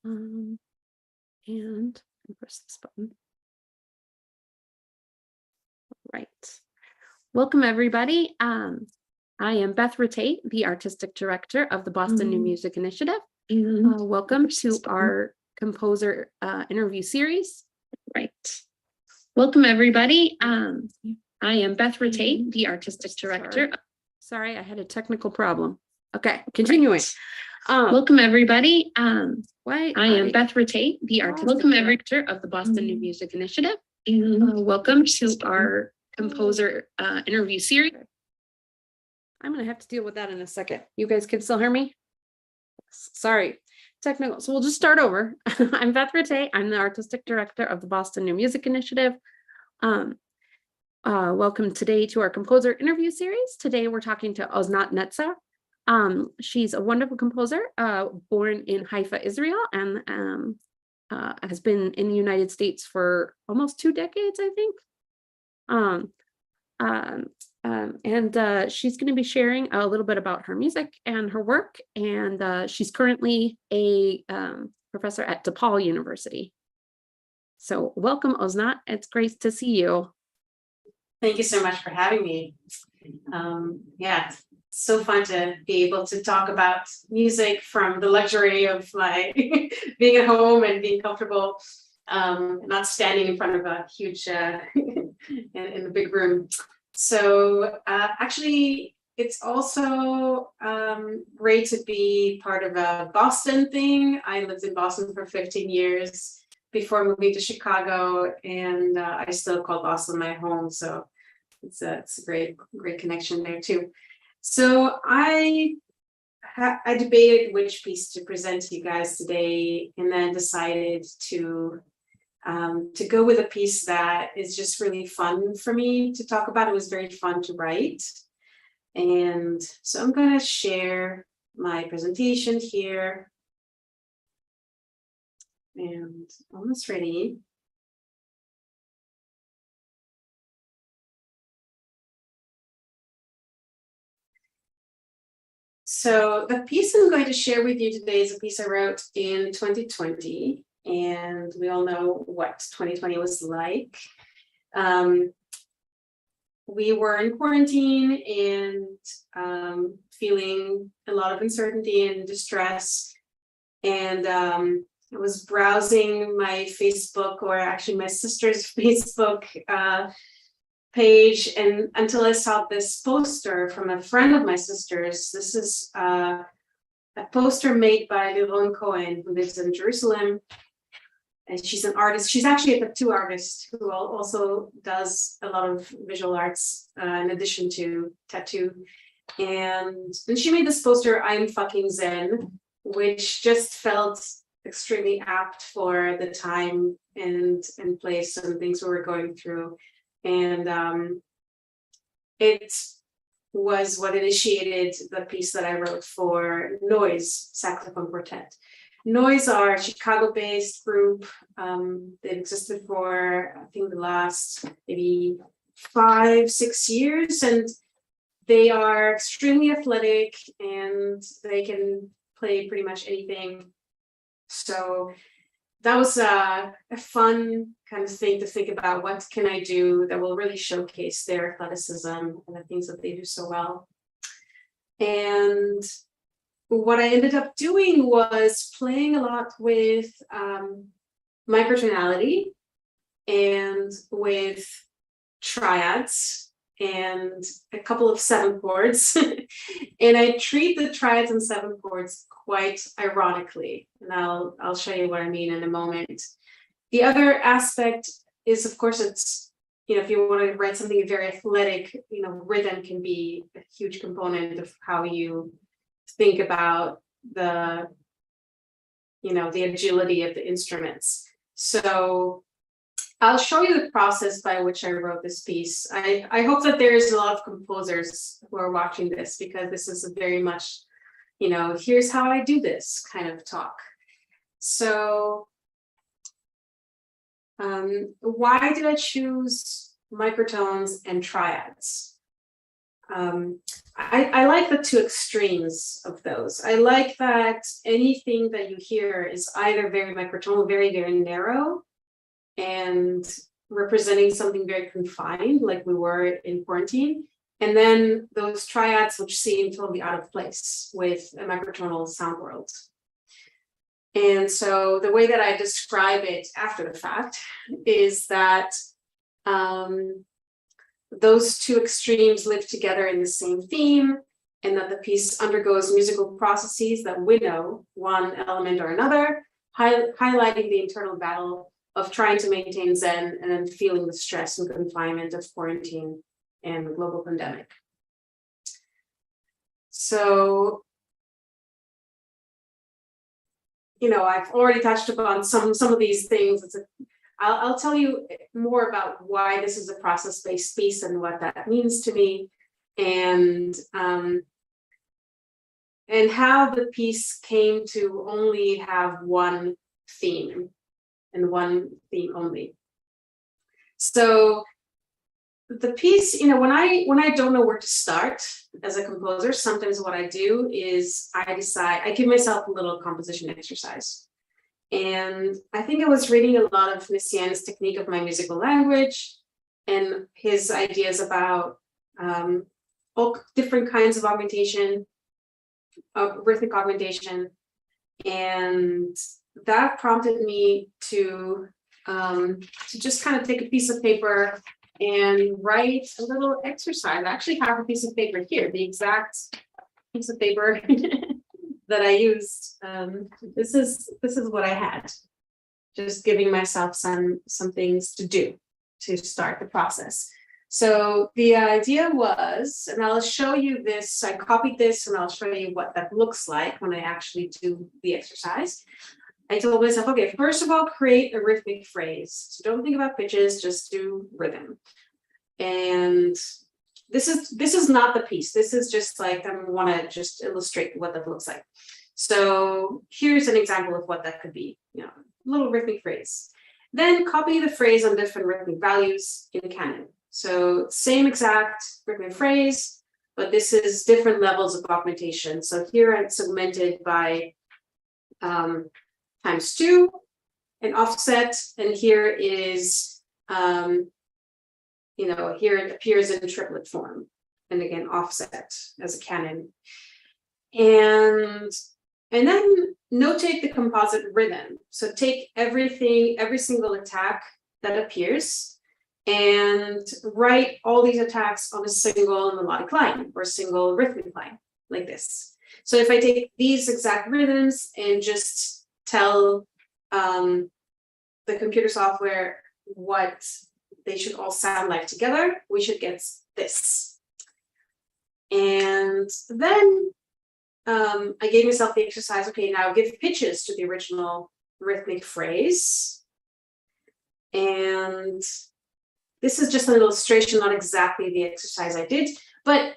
And press this button. Right. Welcome, everybody. I am Beth Rattay, the Artistic Director of the Boston New Music Initiative. Welcome to our composer interview series. Right. Welcome, everybody. I am Beth Rattay, the Artistic Director. Sorry, I had a technical problem. Okay, continuing. Welcome, everybody. I am Beth Rattay, the Artistic Director of the Boston New Music Initiative. Welcome to our composer interview series. I'm going to have to deal with that in a second. You guys can still hear me? Sorry, technical. So we'll just start over. I'm Beth Rattay. I'm the Artistic Director of the Boston New Music Initiative. Welcome today to our composer interview series. Today we're talking to Osnat Netzer. She's a wonderful composer, born in Haifa, Israel, and has been in the United States for almost 2 decades, I think. She's going to be sharing a little bit about her music and her work, and she's currently a professor at DePaul University. So welcome, Osnat. It's great to see you. Thank you so much for having me. Yeah, it's so fun to be able to talk about music from the luxury of my being at home and being comfortable, not standing in front of a huge in the big room. So actually, it's also great to be part of a Boston thing. I lived in Boston for 15 years before moving to Chicago, and I still call Boston my home. So it's a great connection there too. So I debated which piece to present to you guys today, and then decided to go with a piece that is just really fun for me to talk about. It was very fun to write. And so I'm going to share my presentation here. And almost ready. So the piece I'm going to share with you today is a piece I wrote in 2020. And we all know what 2020 was like. We were in quarantine and feeling a lot of uncertainty and distress. And I was browsing my Facebook, or actually my sister's Facebook page, and until I saw this poster from a friend of my sister's. This is a poster made by Liron Cohen, who lives in Jerusalem. And she's an artist. She's actually a tattoo artist who also does a lot of visual arts in addition to tattoo. And then she made this poster, "I'm fucking Zen," which just felt extremely apt for the time and place and things we were going through. And it was what initiated the piece that I wrote for Noise Saxophone Quartet. Noise are a Chicago-based group. They've existed for, I think, the last maybe 5-6 years, and they are extremely athletic and they can play pretty much anything. So that was a fun kind of thing to think about. What can I do that will really showcase their athleticism and the things that they do so well? And what I ended up doing was playing a lot with microtonality and with triads and a couple of 7 chords. And I treat the triads and 7 chords quite ironically. And I'll show you what I mean in a moment. The other aspect is, of course, it's, if you want to write something very athletic, rhythm can be a huge component of how you think about the agility of the instruments. So I'll show you the process by which I wrote this piece. I hope that there's a lot of composers who are watching this, because this is a very much, here's how I do this kind of talk. So why did I choose microtones and triads? I like the two extremes of those. I like that anything that you hear is either very microtonal, very, very narrow, and representing something very confined, like we were in quarantine. And then those triads, which seem totally out of place with a microtonal sound world. And so the way that I describe it after the fact is that those two extremes live together in the same theme, and that the piece undergoes musical processes that winnow one element or another, highlighting the internal battle of trying to maintain Zen and then feeling the stress and confinement of quarantine and global pandemic. So, I've already touched upon some of these things. I'll tell you more about why this is a process-based piece and what that means to me, and how the piece came to only have one theme and one theme only. So the piece, when I don't know where to start as a composer, sometimes what I do is I give myself a little composition exercise. And I think I was reading a lot of Messiaen's technique of my musical language and his ideas about all different kinds of augmentation, rhythmic augmentation. And that prompted me to just kind of take a piece of paper and write a little exercise. I actually have a piece of paper here, the exact piece of paper that I used. This is what I had. Just giving myself some things to do to start the process. So the idea was, and I'll show you this, I copied this and I'll show you what that looks like when I actually do the exercise. I told myself, okay, first of all, create a rhythmic phrase. So don't think about pitches, just do rhythm. And this is not the piece. This is just like, I want to just illustrate what that looks like. So here's an example of what that could be, a little rhythmic phrase. Then copy the phrase on different rhythmic values in canon. So same exact rhythmic phrase, but this is different levels of augmentation. So here it's segmented by ×2 and offset, and here is here it appears in triplet form, and again offset as a canon. And then notate the composite rhythm. So take every single attack that appears and write all these attacks on a single melodic line or single rhythmic line, like this. So if I take these exact rhythms and just tell the computer software what they should all sound like together, we should get this. And then I gave myself the exercise, okay, now give pitches to the original rhythmic phrase. And this is just an illustration, not exactly the exercise I did, but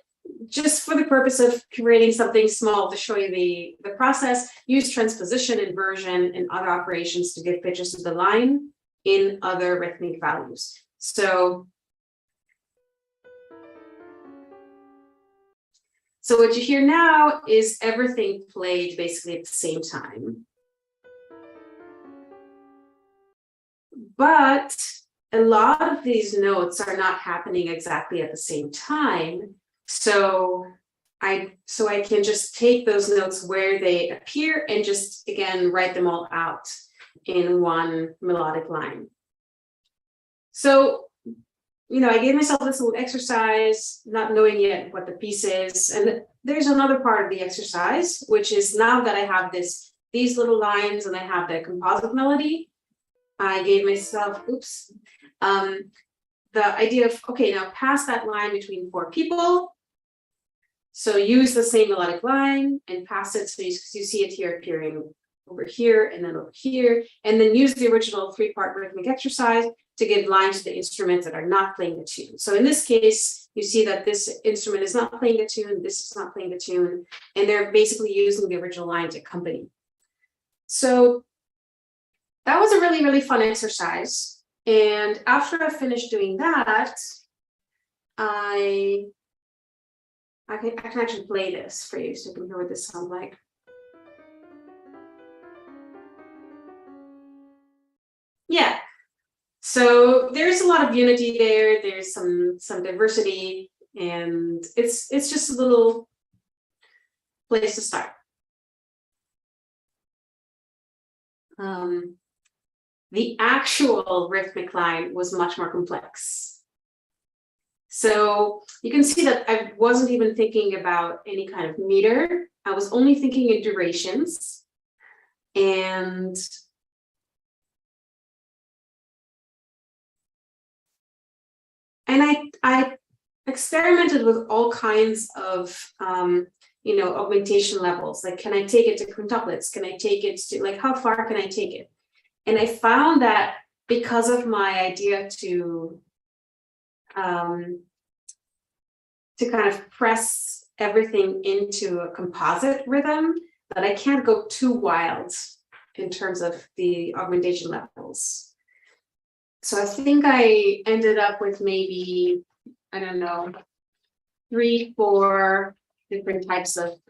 just for the purpose of creating something small to show you the process, use transposition, inversion, and other operations to give pitches to the line in other rhythmic values. So what you hear now is everything played basically at the same time. But a lot of these notes are not happening exactly at the same time. So I can just take those notes where they appear and just, again, write them all out in one melodic line. So, I gave myself this little exercise, not knowing yet what the piece is. And there's another part of the exercise, which is now that I have these little lines and I have the composite melody, I gave myself, the idea of, okay, now pass that line between 4 people. So use the same melodic line and pass it. So you see it here appearing over here and then over here, and then use the original 3-part rhythmic exercise to give lines to the instruments that are not playing the tune. So in this case, you see that this instrument is not playing the tune, this is not playing the tune, and they're basically using the original line to accompany. So that was a really, really fun exercise. And after I finished doing that, I I can actually play this for you so you can hear what this sounds like. Yeah. So there's a lot of unity there. There's some diversity, and it's just a little place to start. The actual rhythmic line was much more complex. So you can see that I wasn't even thinking about any kind of meter. I was only thinking in durations. And I experimented with all kinds of augmentation levels. Like, can I take it to quintuplets? Can I take it to, like, how far can I take it? And I found that because of my idea to kind of press everything into a composite rhythm, that I can't go too wild in terms of the augmentation levels. So I think I ended up with maybe, I don't know, 3-4 different types of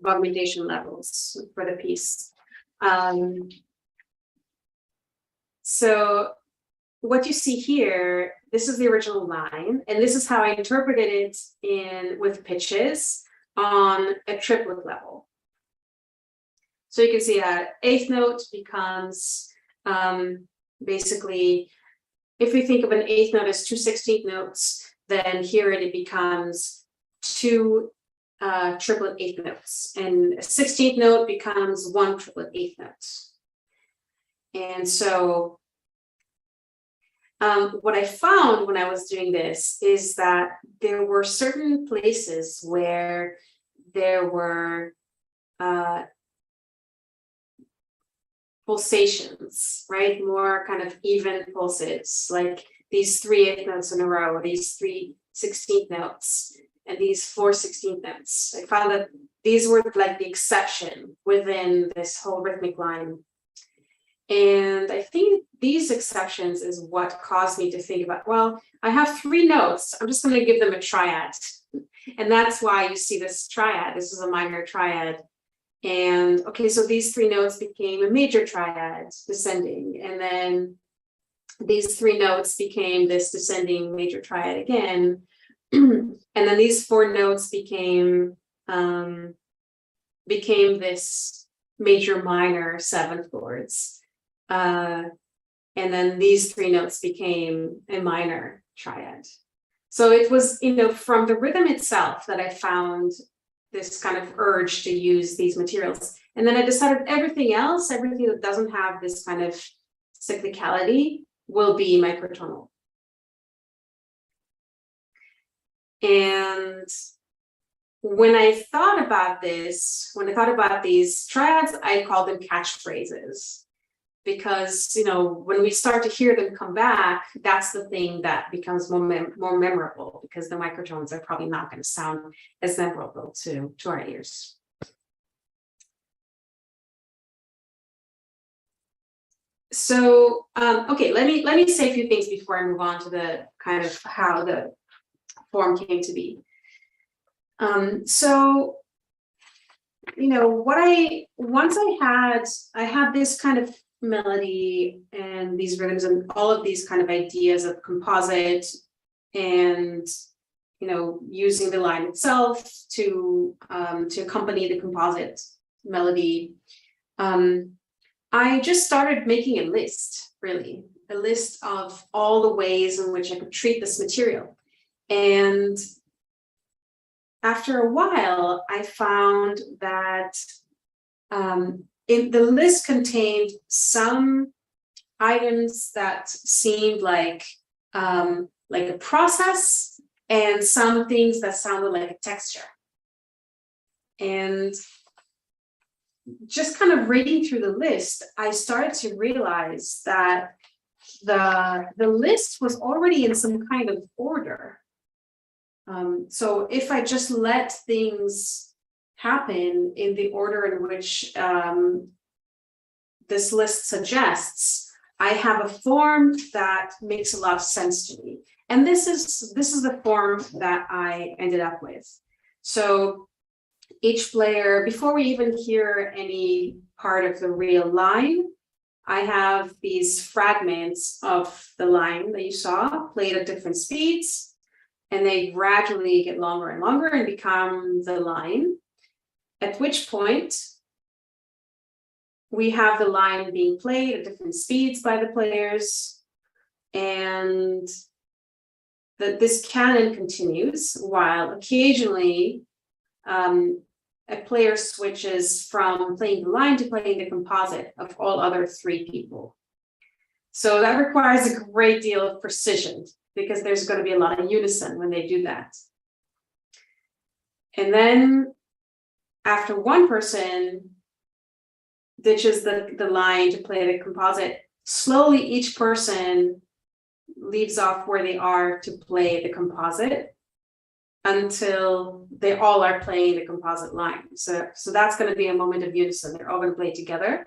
augmentation levels for the piece. So what you see here, this is the original line, and this is how I interpreted it with pitches on a triplet level. So you can see that eighth note becomes basically, if we think of an eighth note as 2 16th notes, then here it becomes 2 triplet eighth notes, and a 16th note becomes 1 triplet eighth note. And so what I found when I was doing this is that there were certain places where there were pulsations, right? More kind of even pulses, like these 3 eighth notes in a row, or these 3 16th notes, and these 4 16th notes. I found that these were like the exception within this whole rhythmic line. And I think these exceptions is what caused me to think about, well, I have 3 notes, I'm just going to give them a triad. And that's why you see this triad. This is a minor triad. And okay, so these 3 notes became a major triad, descending. And then these 3 notes became this descending major triad again. And then these 4 notes became this major minor 7th chords. And then these 3 notes became a minor triad. So it was, from the rhythm itself that I found this kind of urge to use these materials. And then I decided everything that doesn't have this kind of cyclicality will be microtonal. And when I thought about these triads, I call them catchphrases. Because, when we start to hear them come back, that's the thing that becomes more memorable, because the microtones are probably not going to sound as memorable to our ears. So, okay, let me say a few things before I move on to the kind of how the form came to be. So, once I had this kind of melody and these rhythms and all of these kind of ideas of composite and using the line itself to accompany the composite melody, I just started making a list of all the ways in which I could treat this material. And after a while, I found that the list contained some items that seemed like a process, and some things that sounded like a texture. And just kind of reading through the list, I started to realize that the list was already in some kind of order. So if I just let things happen in the order in which this list suggests, I have a form that makes a lot of sense to me. And this is the form that I ended up with. So each player, before we even hear any part of the real line, I have these fragments of the line that you saw played at different speeds, and they gradually get longer and longer and become the line, at which point we have the line being played at different speeds by the players, and this canon continues while occasionally a player switches from playing the line to playing the composite of all other three people. So that requires a great deal of precision because there's going to be a lot of unison when they do that. And then after one person ditches the line to play the composite, slowly each person leaves off where they are to play the composite until they all are playing the composite line. So that's going to be a moment of unison. They're all going to play together.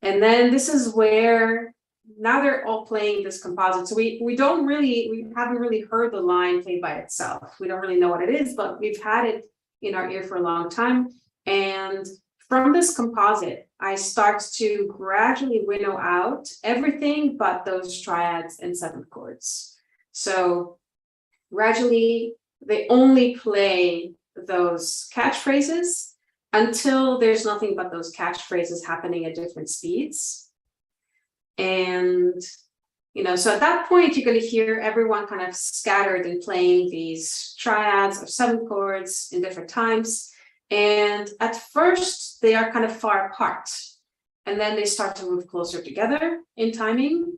And then this is where now they're all playing this composite. So we haven't really heard the line played by itself. We don't really know what it is, but we've had it in our ear for a long time. And from this composite, I start to gradually winnow out everything but those triads and seventh chords. So gradually, they only play those catchphrases until there's nothing but those catchphrases happening at different speeds. And, so at that point, you're going to hear everyone kind of scattered and playing these triads or seventh chords in different times. And at first, they are kind of far apart. And then they start to move closer together in timing.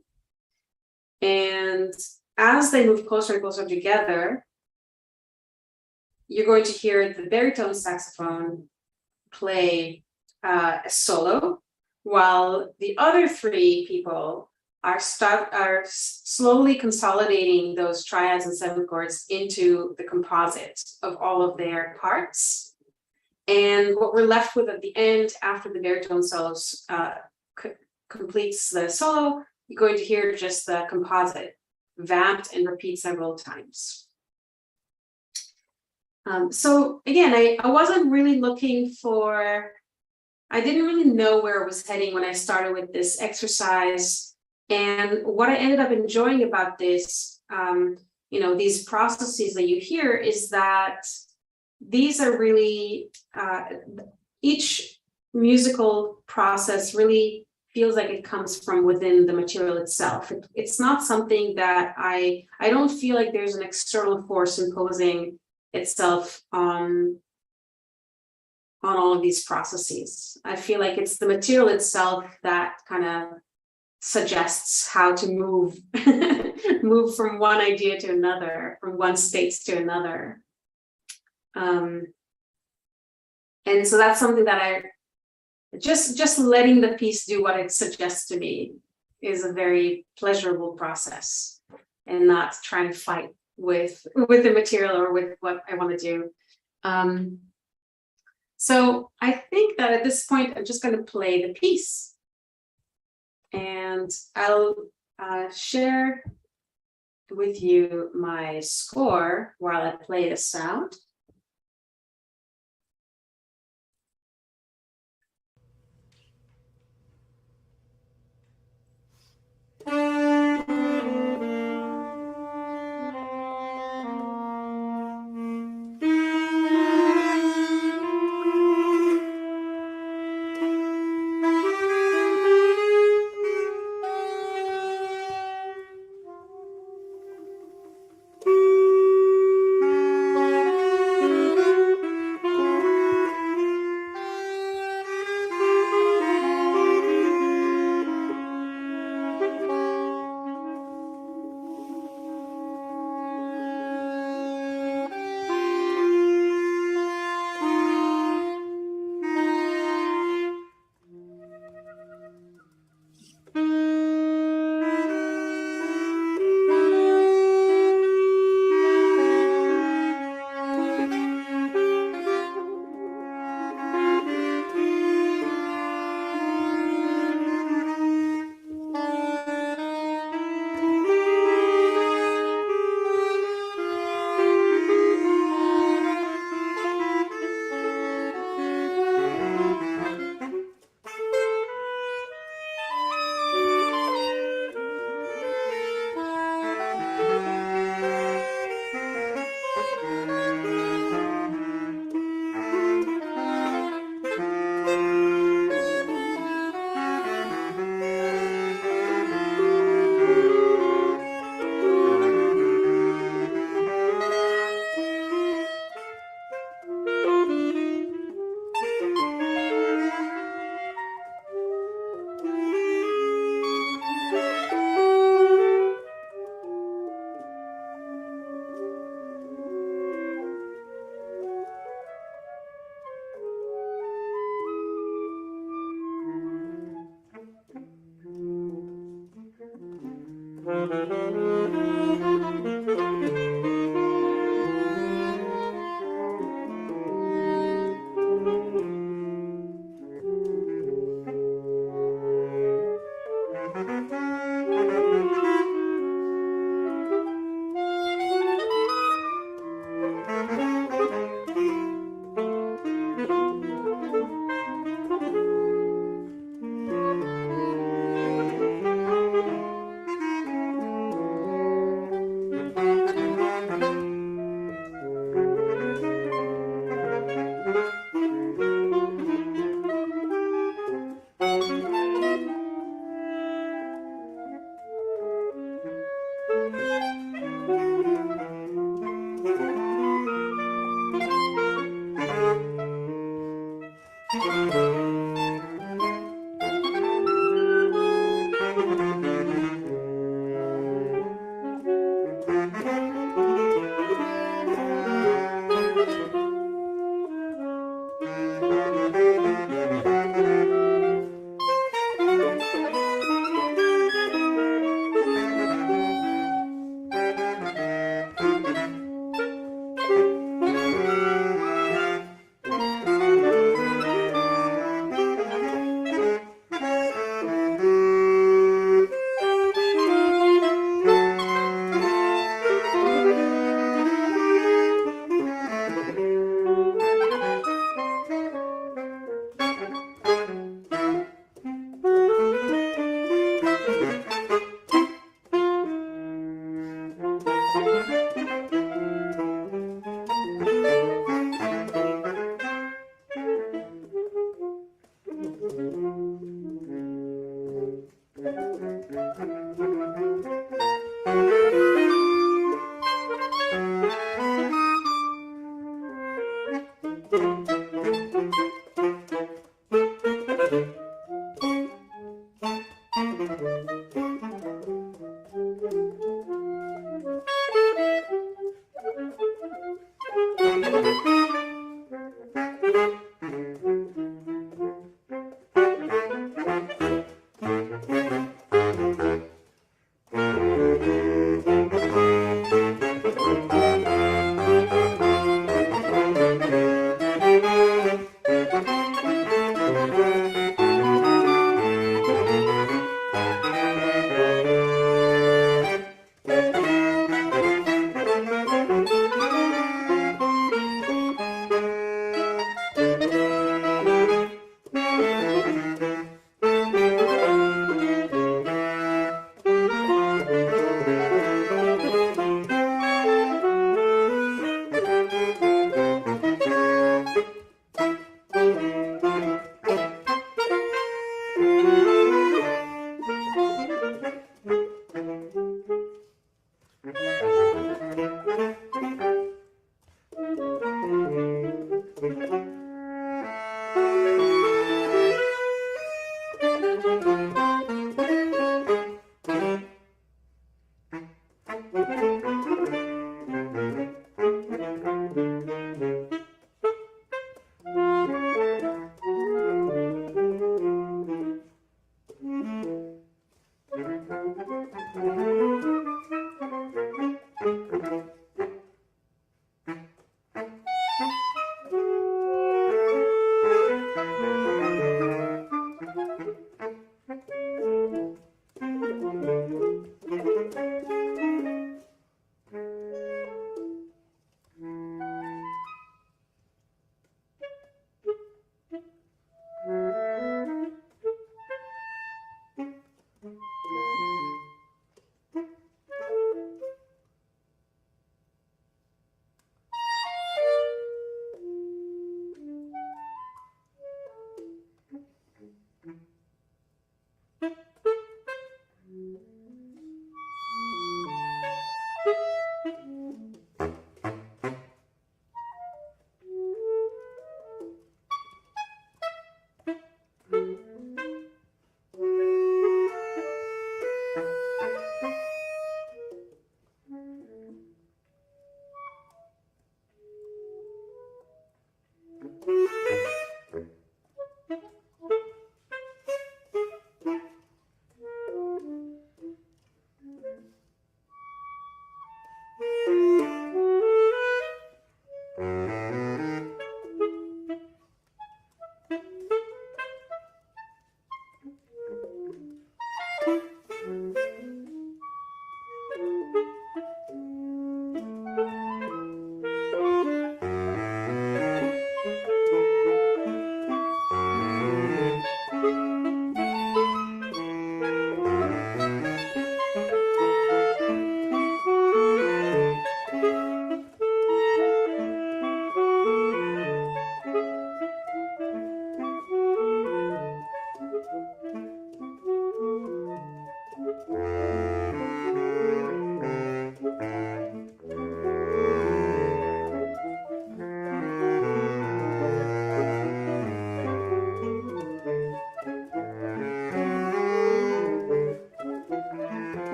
And as they move closer and closer together, you're going to hear the baritone saxophone play a solo, while the other three people are slowly consolidating those triads and seventh chords into the composite of all of their parts. And what we're left with at the end, after the baritone solos completes the solo, you're going to hear just the composite vamped and repeat several times. So again, I wasn't really I didn't really know where it was heading when I started with this exercise. And what I ended up enjoying about this, these processes that you hear, is that these are really, each musical process really feels like it comes from within the material itself. It's not something that I don't feel like there's an external force imposing itself on all of these processes. I feel like it's the material itself that kind of suggests how to move move from one idea to another, from one state to another. And so that's something that I just letting the piece do what it suggests to me is a very pleasurable process, and not trying to fight with the material or with what I want to do. So I think that at this point, I'm just going to play the piece, and I'll share with you my score while I play this out.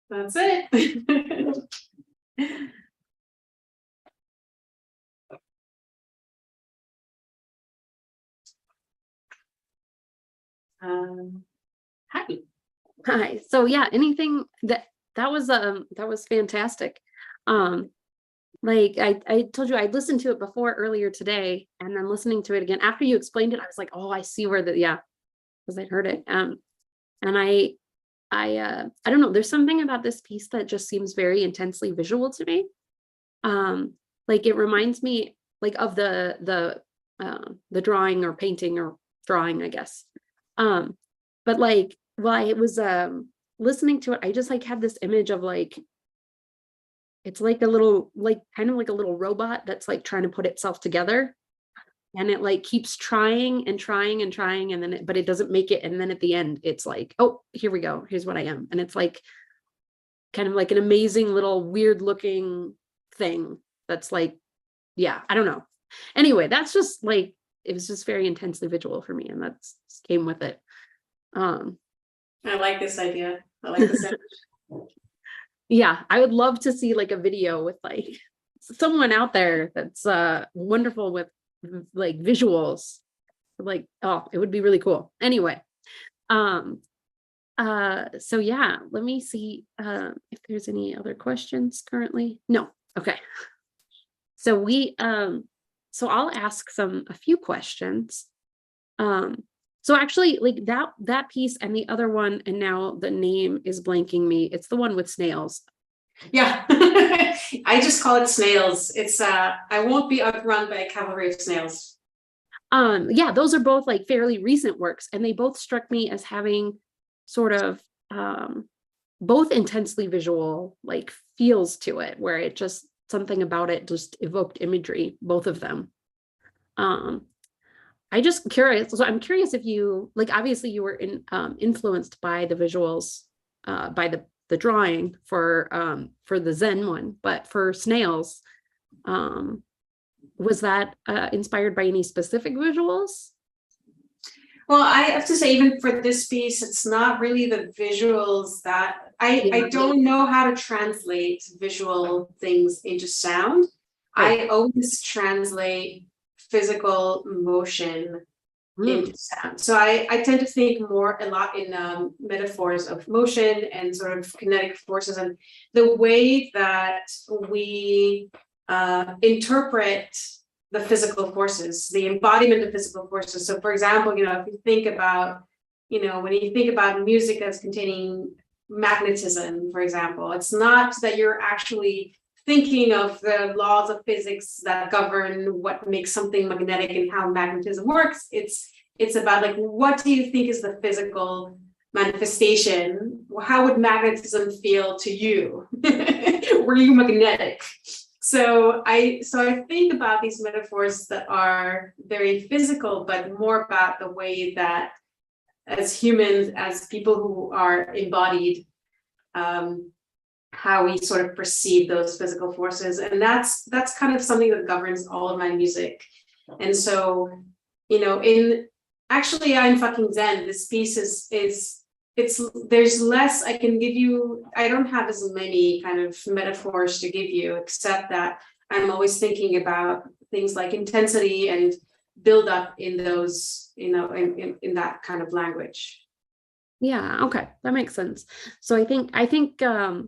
That's it. Happy. Hi. So yeah, anything that was fantastic. Like I told you I listened to it before earlier today, and then listening to it again after you explained it, I was like, oh, I see where the yeah, because I heard it. And I don't know, there's something about this piece that just seems very intensely visual to me. Like it reminds me like of the drawing or painting or drawing, I guess. But like while I was listening to it, I just like had this image of like it's like a little like kind of like a little robot that's like trying to put itself together, and it like keeps trying and trying and trying, and then but it doesn't make it, and then at the end it's like, oh, here we go, here's what I am. And it's like kind of like an amazing little weird looking thing that's like, yeah, I don't know. Anyway, that's just like it was just very intensely visual for me, and that's came with it. um I like this idea. I like this. yeah, I would love to see like a video with like someone out there that's wonderful with like visuals. Like, oh, it would be really cool. Anyway, so yeah, let me see if there's any other questions currently. No. Okay. So so I'll ask a few questions. So actually like that piece and the other one, and now the name is blanking me. It's the one with snails. Yeah. I just call it snails. It's I won't be outrun by a cavalry of snails. Yeah, those are both like fairly recent works, and they both struck me as having sort of both intensely visual like feels to it, where it just something about it just evoked imagery, both of them. I just curious. So I'm curious if you like. Obviously, you were influenced by the visuals, by the drawing for the Zen one, but for snails, was that inspired by any specific visuals? Well, I have to say, even for this piece, it's not really the visuals that I don't know how to translate visual things into sound. Right. I always translate physical motion into sound. So I tend to think more a lot in metaphors of motion and sort of kinetic forces, and the way that we interpret the physical forces, the embodiment of physical forces. So for example, if you think about, when you think about music that's containing magnetism, for example, it's not that you're actually thinking of the laws of physics that govern what makes something magnetic and how magnetism works. It's about like, what do you think is the physical manifestation? How would magnetism feel to you? Were you magnetic? So I think about these metaphors that are very physical, but more about the way that as humans, as people who are embodied, how we sort of perceive those physical forces. And that's kind of something that governs all of my music. And so, actually I'm fucking Zen. This piece is there's less I can give you. I don't have as many kind of metaphors to give you, except that I'm always thinking about things like intensity and build up in those, in that kind of language. Yeah, okay, that makes sense. So I think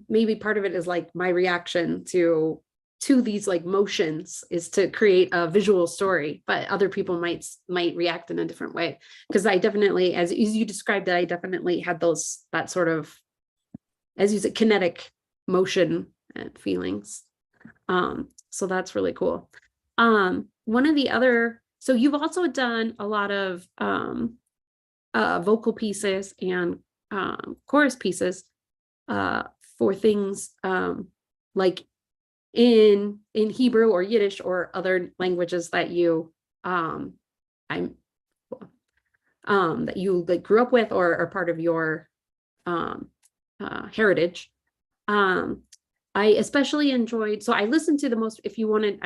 maybe part of it is like my reaction to these like motions is to create a visual story, but other people might react in a different way. Because I definitely, as you described it, I definitely had that sort of, as you said, kinetic motion and feelings. So that's really cool. One of the other, so you've also done a lot of vocal pieces and chorus pieces for things like in Hebrew or Yiddish or other languages that you that you like grew up with or are part of your heritage. I especially enjoyed, so I listened to the most, I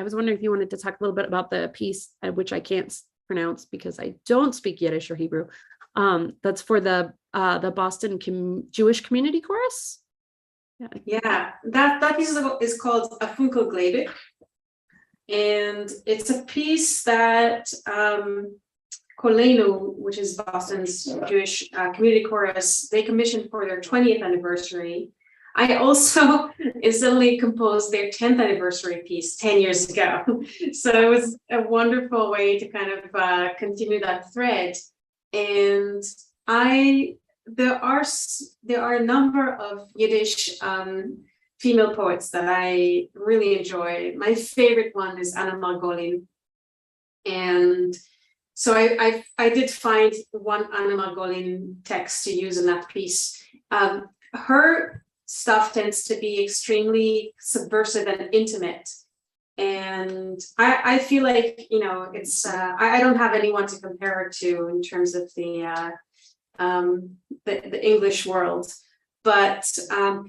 was wondering if you wanted to talk a little bit about the piece, which I can't pronounce because I don't speak Yiddish or Hebrew. That's for the the Boston Jewish Community Chorus. Yeah, that piece is called a Funkelglebe. And it's a piece that Kolenu, which is Boston's Jewish community chorus, they commissioned for their 20th anniversary. I also instantly composed their 10th anniversary piece 10 years ago. So it was a wonderful way to kind of continue that thread. And there are a number of Yiddish female poets that I really enjoy. My favorite one is Anna Margolin. And so I did find one Anna Margolin text to use in that piece. Her stuff tends to be extremely subversive and intimate. And I feel like, it's, I don't have anyone to compare her to in terms of the English world. But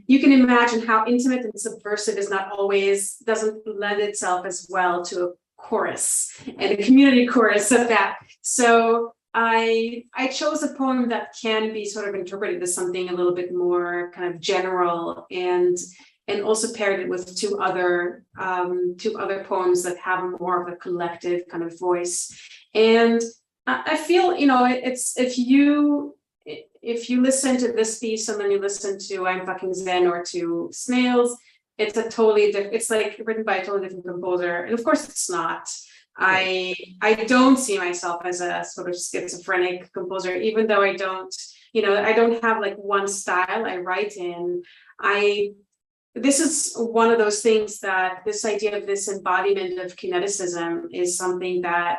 you can imagine how intimate and subversive doesn't lend itself as well to a chorus and a community chorus of that. So I chose a poem that can be sort of interpreted as something a little bit more kind of general, and also paired it with two other poems that have more of a collective kind of voice. And I feel, it's if you listen to this piece and then you listen to I'm Fucking Zen or to Snails, it's a totally different, it's like written by a totally different composer. And of course it's not. I don't see myself as a sort of schizophrenic composer, even though I don't have like one style I write in. This is one of those things that this idea of this embodiment of kineticism is something that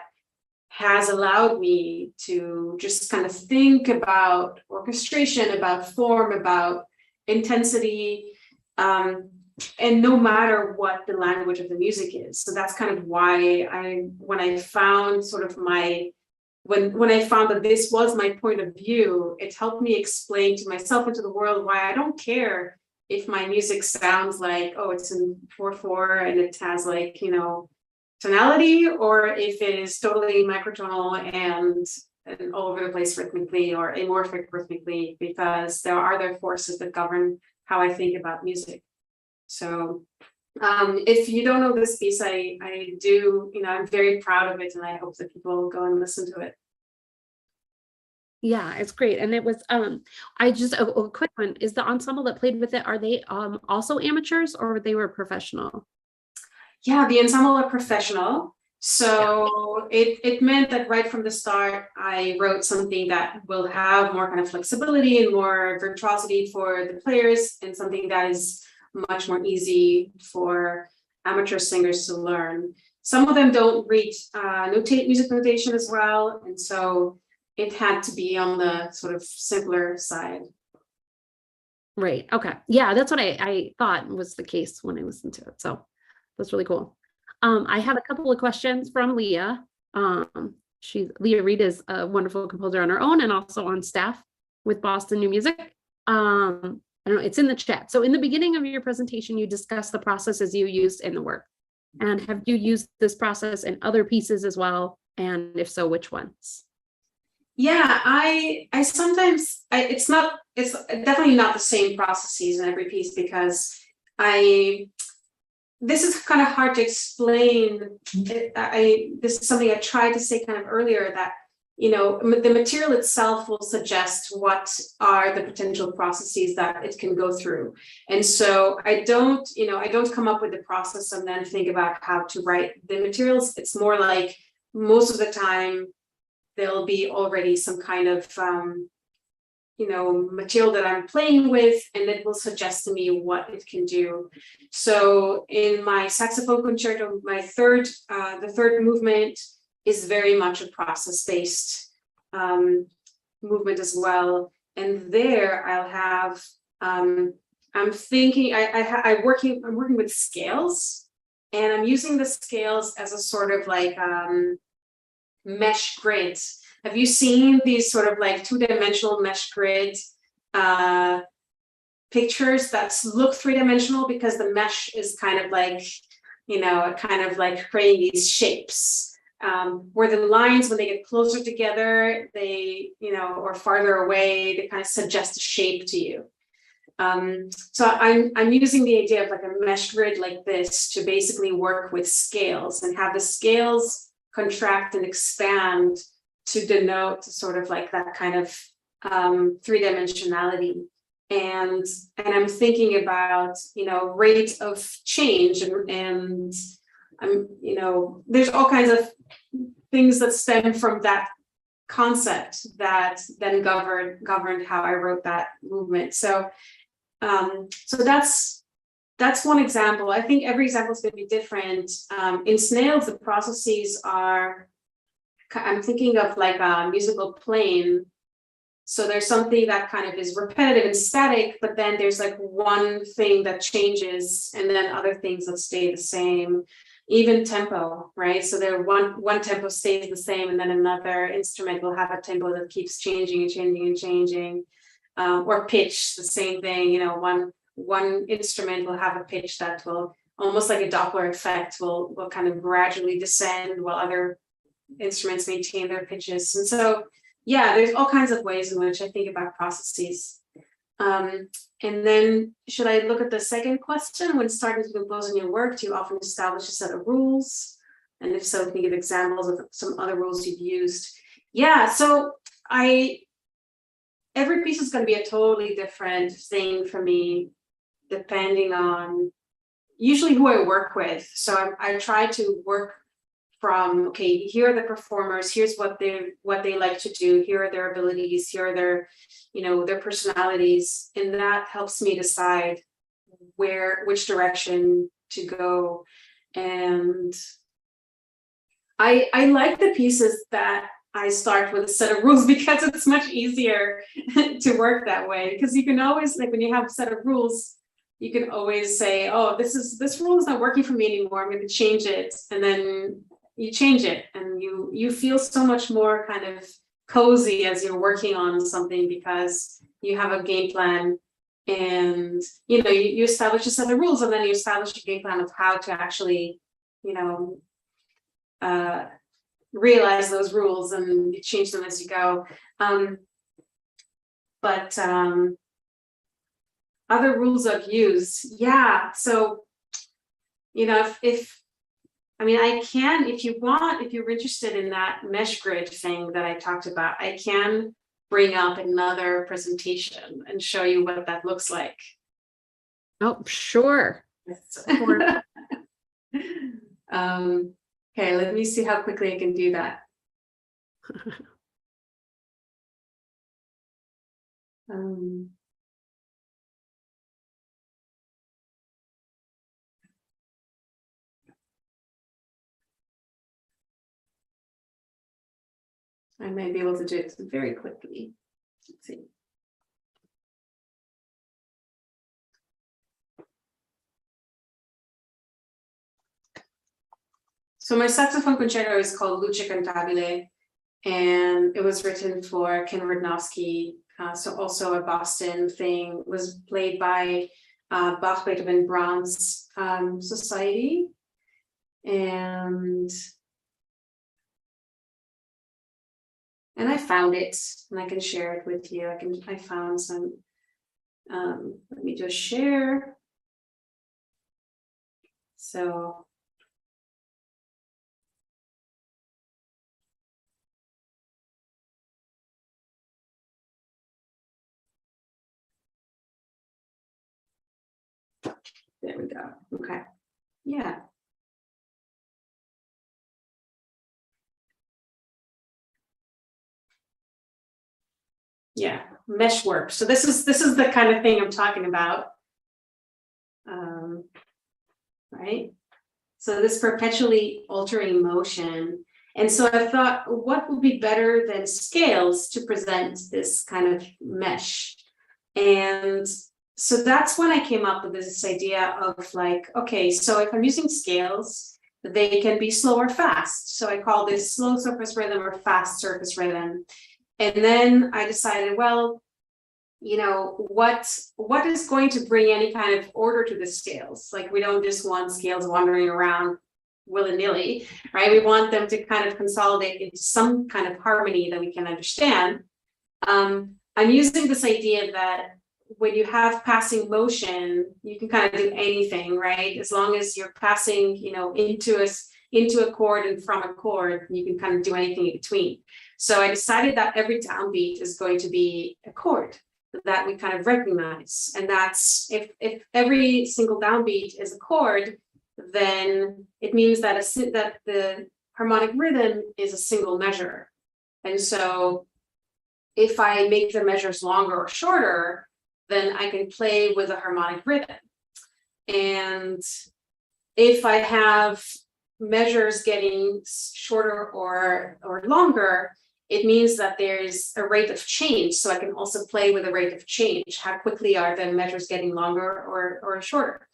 has allowed me to just kind of think about orchestration, about form, about intensity, and no matter what the language of the music is. So that's kind of why when I found when I found that this was my point of view, it helped me explain to myself and to the world why I don't care if my music sounds like, oh, it's in 4/4 and it has like, tonality, or if it is totally microtonal and all over the place rhythmically or amorphic rhythmically, because there are other forces that govern how I think about music. So if you don't know this piece, I do, I'm very proud of it, and I hope that people will go and listen to it. Yeah, it's great. And it was I just a quick one, is the ensemble that played with it, are they also amateurs or they were professional? Yeah, the ensemble are professional. So it meant that right from the start, I wrote something that will have more kind of flexibility and more virtuosity for the players, and something that is much more easy for amateur singers to learn. Some of them don't read music notation as well, and so it had to be on the sort of simpler side. Right. Okay. Yeah, that's what I thought was the case when I listened to it. So that's really cool. I have a couple of questions from Leah. Leah Reed is a wonderful composer on her own and also on staff with Boston New Music. I don't know, it's in the chat. So in the beginning of your presentation, you discussed the processes you used in the work. And have you used this process in other pieces as well? And if so, which ones? Yeah, I sometimes it's definitely not the same processes in every piece, because this is kind of hard to explain. This is something I tried to say kind of earlier, that the material itself will suggest what are the potential processes that it can go through. And so I don't come up with the process and then think about how to write the materials. It's more like most of the time there'll be already some kind of material that I'm playing with, and it will suggest to me what it can do. So in my saxophone concerto, the third movement is very much a process-based movement as well. And there I'll have I'm working with scales, and I'm using the scales as a sort of like mesh grid. Have you seen these sort of like two-dimensional mesh grid pictures that look three-dimensional, because the mesh is kind of like, creating these shapes. where the lines, when they get closer together, they, or farther away, they kind of suggest a shape to you. So I'm using the idea of like a mesh grid like this to basically work with scales and have the scales contract and expand to denote sort of like that kind of three-dimensionality. And I'm thinking about, rate of change and I'm, there's all kinds of things that stem from that concept that then governed how I wrote that movement. So that's one example. I think every example is going to be different. In snails, the processes are, I'm thinking of like a musical plane. So there's something that kind of is repetitive and static, but then there's like one thing that changes and then other things that stay the same. Even tempo, right? So there one tempo stays the same, and then another instrument will have a tempo that keeps changing and changing and changing. Or pitch, the same thing. One instrument will have a pitch that will almost like a Doppler effect will kind of gradually descend while other instruments maintain their pitches. And so, yeah, there's all kinds of ways in which I think about processes. And then should I look at the second question? When starting to compose a new work, do you often establish a set of rules? And if so, can you give examples of some other rules you've used? Yeah, so every piece is going to be a totally different thing for me, depending on usually who I work with. So I try to work from, okay, here are the performers, here's what they like to do, here are their abilities, here are their, their personalities, and that helps me decide which direction to go. And I like the pieces that I start with a set of rules because it's much easier to work that way, because you can always, like when you have a set of rules, you can always say, oh, this rule is not working for me anymore, I'm going to change it. And then you change it and you feel so much more kind of cozy as you're working on something because you have a game plan and you establish a set of rules, and then you establish a game plan of how to actually realize those rules, and you change them as you go. But other rules I've used, yeah. So I can, if you want, if you're interested in that mesh grid thing that I talked about, I can bring up another presentation and show you what that looks like. Oh, sure. Okay, let me see how quickly I can do that. I may be able to do it very quickly. Let's see. So my saxophone concerto is called Luce Cantabile, and it was written for Ken Radnowski. So also a Boston thing, was played by Bach, Beethoven, Brahms Society. And I found it, and I can share it with you. I found some, let me just share. So there we go. Okay. Yeah. Yeah, mesh work. So this is the kind of thing I'm talking about. Right. So this perpetually altering motion. And so I thought, what would be better than scales to present this kind of mesh? And so that's when I came up with this idea of like, okay, so if I'm using scales, they can be slow or fast. So I call this slow surface rhythm or fast surface rhythm. And then I decided, well, what is going to bring any kind of order to the scales? Like, we don't just want scales wandering around willy-nilly, right? We want them to kind of consolidate into some kind of harmony that we can understand. I'm using this idea that when you have passing motion, you can kind of do anything, right? As long as you're passing, into a chord and from a chord, you can kind of do anything in between. So I decided that every downbeat is going to be a chord that we kind of recognize. And that's if every single downbeat is a chord, then it means that that the harmonic rhythm is a single measure. And so if I make the measures longer or shorter, then I can play with a harmonic rhythm. And if I have measures getting shorter or longer, it means that there's a rate of change. So I can also play with a rate of change. How quickly are the measures getting longer or shorter?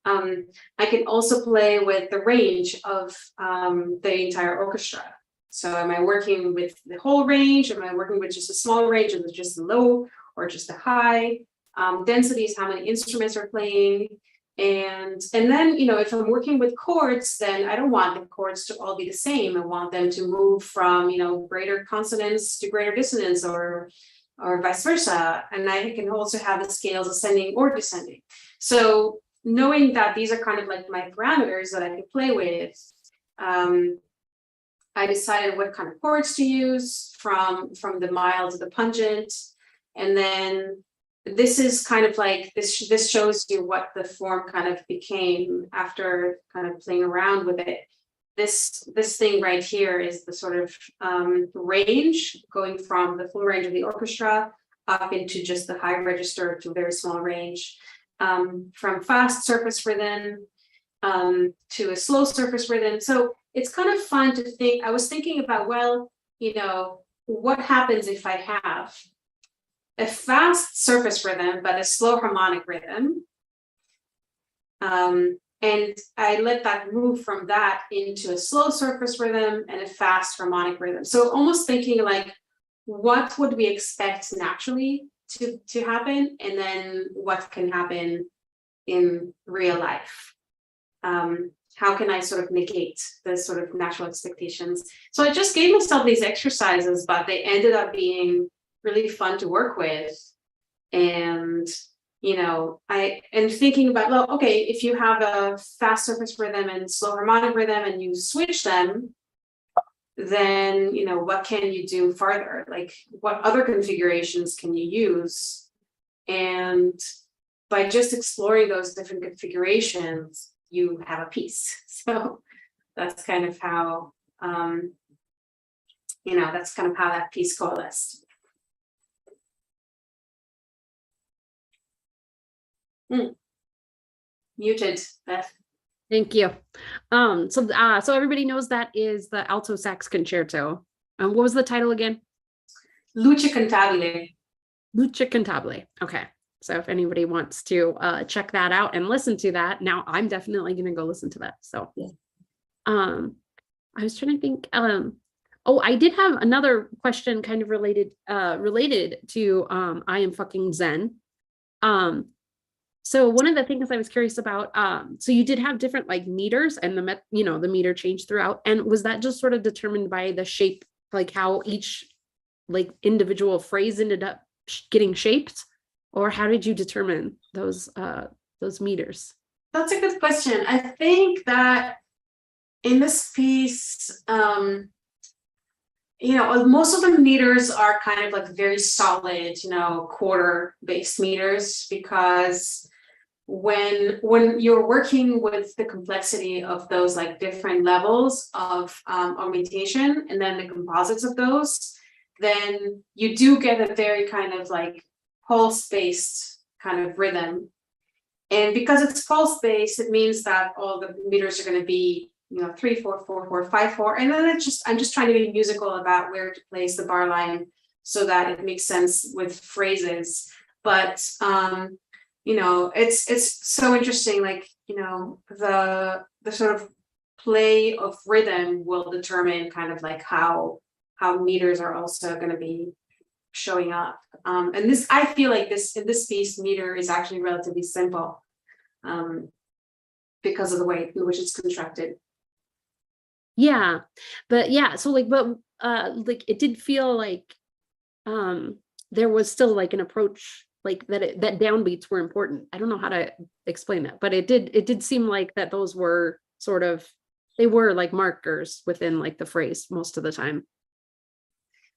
I can also play with the range of the entire orchestra. So am I working with the whole range? Am I working with just a small range, or just a low or just a high? Densities, how many instruments are playing? And then, if I'm working with chords, then I don't want the chords to all be the same. I want them to move from, greater consonance to greater dissonance, or vice versa. And I can also have the scales ascending or descending. So knowing that these are kind of like my parameters that I can play with, I decided what kind of chords to use, from the mild to the pungent. And then this is kind of like, this shows you what the form kind of became after kind of playing around with it. This thing right here is the sort of range, going from the full range of the orchestra up into just the high register to very small range, from fast surface rhythm to a slow surface rhythm. So it's kind of fun to think. I was thinking about, well, what happens if I have a fast surface rhythm, but a slow harmonic rhythm. And I let that move from that into a slow surface rhythm and a fast harmonic rhythm. So almost thinking like, what would we expect naturally to happen? And then what can happen in real life? How can I sort of negate the sort of natural expectations? So I just gave myself these exercises, but they ended up being really fun to work with. And and thinking about, well, okay, if you have a fast surface rhythm and slow harmonic rhythm and you switch them, then what can you do further? Like, what other configurations can you use? And by just exploring those different configurations, you have a piece. So that's kind of how that's kind of how that piece coalesced. Muted, Beth. Thank you. So everybody knows that is the alto sax concerto. What was the title again? Luce Cantabile. Luce Cantabile. Okay. So if anybody wants to check that out and listen to that, now I'm definitely going to go listen to that. So, yeah. I was trying to think. Oh, I did have another question, kind of related to I Am Fucking Zen. So one of the things I was curious about, so you did have different like meters, and the meter changed throughout, and was that just sort of determined by the shape, like how each like individual phrase ended up getting shaped, or how did you determine those meters? That's a good question. I think that in this piece, most of the meters are kind of like very solid, quarter-based meters, because when you're working with the complexity of those like different levels of augmentation and then the composites of those, then you do get a very kind of like pulse-based kind of rhythm. And because it's pulse-based, it means that all the meters are going to be 3, 4, 4, 4, 5, 4, and then I'm just trying to be musical about where to place the bar line so that it makes sense with phrases. But it's so interesting, like the sort of play of rhythm will determine kind of like how meters are also going to be showing up. And this, I feel like in this piece, meter is actually relatively simple because of the way in which it's constructed. Yeah, but yeah, so like, but like it did feel like there was still like an approach like that downbeats were important. I don't know how to explain that, but it did seem like that those were sort of, they were like markers within like the phrase most of the time.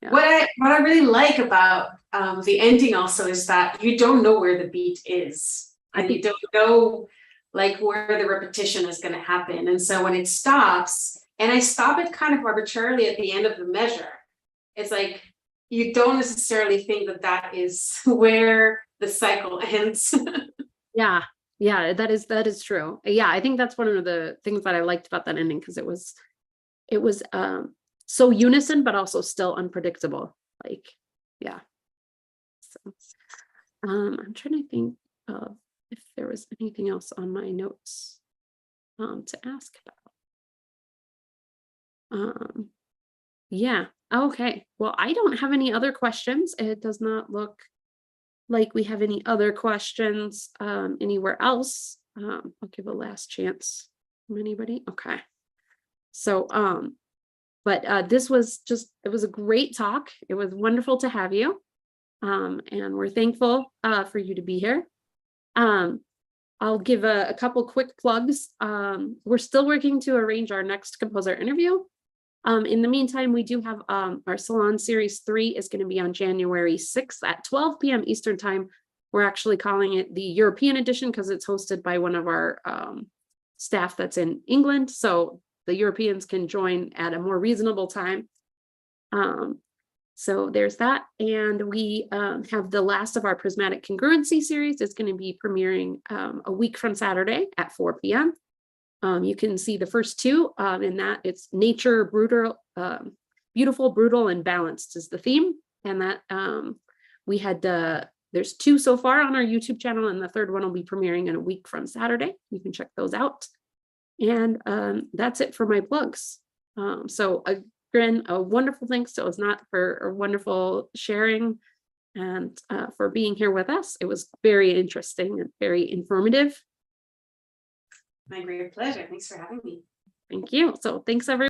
Yeah. What I really like about the ending also is that you don't know where the beat is, and you don't know like where the repetition is going to happen. And so when it stops, and I stop it kind of arbitrarily at the end of the measure, it's like you don't necessarily think that that is where the cycle ends. Yeah, yeah, that is true. Yeah, I think that's one of the things that I liked about that ending, because it was so unison but also still unpredictable. Like, yeah. So I'm trying to think of if there was anything else on my notes to ask about. Yeah, okay. Well, I don't have any other questions. It does not look like we have any other questions anywhere else. I'll give a last chance from anybody. Okay. So but this was just, it was a great talk. It was wonderful to have you. And we're thankful for you to be here. I'll give a couple quick plugs. We're still working to arrange our next composer interview. In the meantime, we do have our Salon Series 3 is going to be on January 6th at 12 p.m. Eastern Time. We're actually calling it the European edition because it's hosted by one of our staff that's in England. So the Europeans can join at a more reasonable time. So there's that. And we have the last of our prismatic congruency series. It's going to be premiering a week from Saturday at 4 p.m. You can see the first two in that it's nature, brutal, beautiful, brutal, and balanced is the theme. And that we had, there's two so far on our YouTube channel, and the third one will be premiering in a week from Saturday. You can check those out. And that's it for my plugs. So again, a wonderful thanks to Osnat for a wonderful sharing and for being here with us. It was very interesting and very informative. My great pleasure. Thanks for having me. Thank you. So thanks, everyone.